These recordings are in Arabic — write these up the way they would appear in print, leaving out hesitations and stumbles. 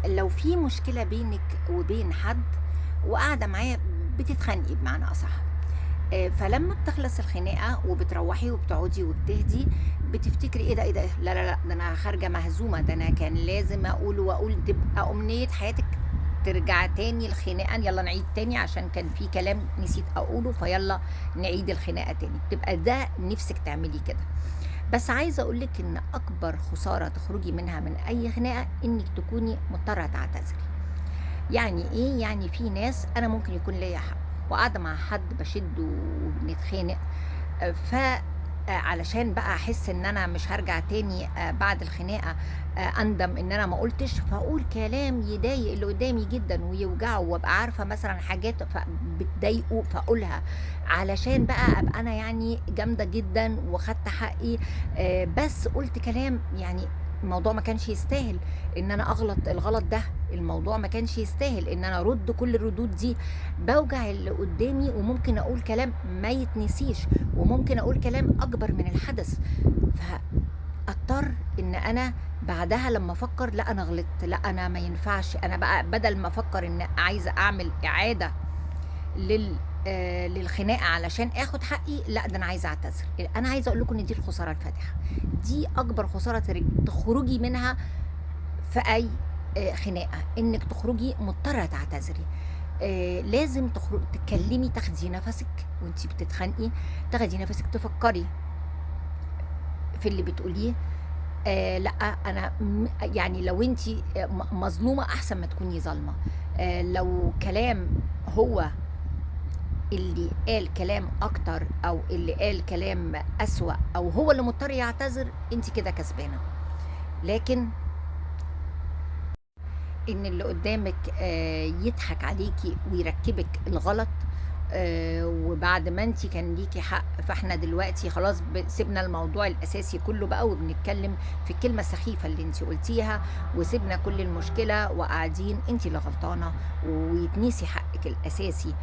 لو في مشكلة بينِك وبين حد وقاعدة معاه بتتخانقي بمعنى أصح، فلمّا بتخلص الخناقة وبتروّحي وبتقعدي وبتهدي، بتفتكري إيه ده، إيه ده، لا، لا، لأ، ده أنا خارجة مهزومة، ده أنا كان لازم أقول وأقول، تبقى أمنية حياتِك ترجع تاني الخناقة، يالّا نعيد تاني عشان كان في كلام نسيت أقوله، فيالّا نعيد الخناقة تاني، بتبقى ده نِفْسِك تعملي كده. بس عايزة أقول لِك إن أكبر خسارة تخرجي منها من أي خناقة إنِّك تكوني مضطرة تعتذري. يعني إيه؟ يعني في ناس أنا ممكن يكون ليّا حق وقاعدة مع حد باشِد وبنتخانق، ف علشان بقى أحس إن أنا مش هارجع تاني بعد الخناقة أندم إن أنا ما قُلتش، فأقول كلام يضايق اللي قدّامي جدًا ويوجعه، وأبقى عارفة مثلًا حاجات بتضايقه فأقولها، علشان بقى أبقى أنا يعني جامدة جدًا وخدت حقي، بس قُلت كلام يعني الموضوع ما كانش يستاهل إن أنا أغلط الغلط ده، الموضوع ما كانش يستاهل إن أنا أرُد كل الردود دي، باوجع اللي قدّامي وممكن أقول كلام ما يتنسيش. وممكن أقول كلام أكبر من الحدث، فأضطر إن أنا بعدها لمّا أفكّر لأ أنا غلطت، لأ أنا ما ينفعش، أنا بقى بدل ما أفكّر إن عايزة أعمل إعادة للخناقة علشان آخُد حقّي، لأ ده أنا عايزة أعتذر. أنا عايزة أقول لكم إن دي الخسارة الفادحة، دي أكبر خسارة تخرجي منها في أي خناقة، إنِّك تخرجي مضطرة تعتذري. لازم تتكلّمي، تاخدي نَفَسِك وأنتِ بتتخانقي، تاخدي نَفَسِك، تفكّري في اللي بتقوليه. لأ، أنا يعني لو أنتِ مظلومة أحسن ما تكوني ظالمة. لو كلام هو اللي قال كلام أكتر أو اللي قال كلام أسوأ أو هو اللي مضطر يعتذر، أنتِ كده كسبانة. لكن إن اللي قدّامِك يضحك عليكِ ويركّبِك الغلط، وبعد ما أنتِ كان ليكِ حق، فإحنا دلوقتي خلاص سِبنا الموضوع الأساسي كُلّه بقى وبنتكلّم في الكلمة السخيفة اللي أنتِ قُلتيها، وسِبنا كل المشكلة وقاعدين أنتِ اللي غلطانة ويتنسي حقِّك الأساسي.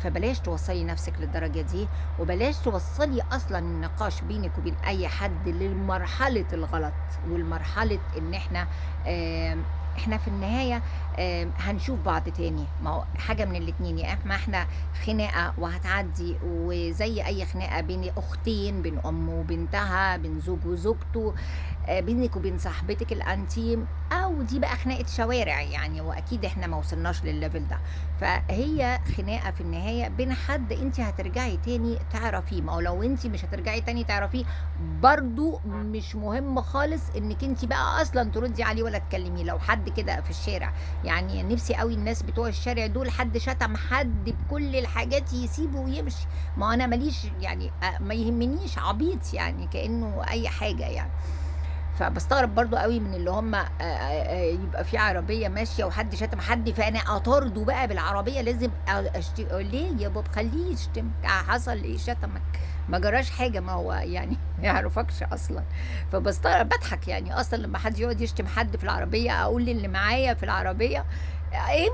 فبلاش توصّلي نَفْسِك للدرجة دي، وبلاش توصّلي أصلًا النقاش بينِك وبين أي حد لمرحلة الغلط ولمرحلة إن إحنا في النهاية هنشوف بعض تاني، ما هو حاجة من الاتنين، يا إما إحنا خناقة وهتعدّي وزي أي خناقة بين أختين، بين أم وبنتها، بين زوج وزوجته، بينِك وبين صاحبتِك الأنتيم، أو دي بقى خناقة شوارع يعني، وأكيد إحنا ما وصلناش للlevel ده، فهي خناقة في النهاية بين حد أنتِ هترجعي تاني تعرفيه، ما هو لو أنتِ مش هترجعي تاني تعرفيه برضه مش مهم خالص إنِّك أنتِ بقى أصلًا تردّي عليه ولا تكلميه، لو حد كده في الشارع، يعني نِفْسي أوي الناس بتوع الشارع دول حد شتم حد بكل الحاجات يسيبه ويمشي، ما هو أنا ما ليش يعني ما يهمنيش عبيط يعني كإنه أي حاجة يعني. فباستغرب برضه أوي من اللي هم يبقى في عربية ماشية وحد شتم حد، فأنا أطارده بقى بالعربية، لازم ليه يا بابا خلّيه يشتم، حصل إيه شتمك، ما جراش حاجة، ما هو يعني ما يعرفكش أصلًا. باضحك يعني أصلًا لمّا حد يقعد يشتم حد في العربية، أقول للي معايا في العربية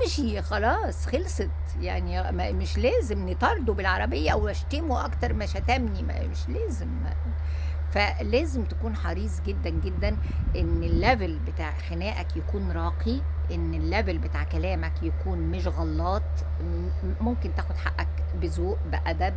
امشي خلاص خلصت، يعني مش لازم نطارده بالعربية أو أشتمه أكتر ما شتمني، مش لازم. فلازم تكون حريص جدًا، جدًا إن الlevel بتاع خناقك يكون راقي، إن الlevel بتاع كلامك يكون مش غلّاط، ممكن تاخد حقك بذوق، بأدب.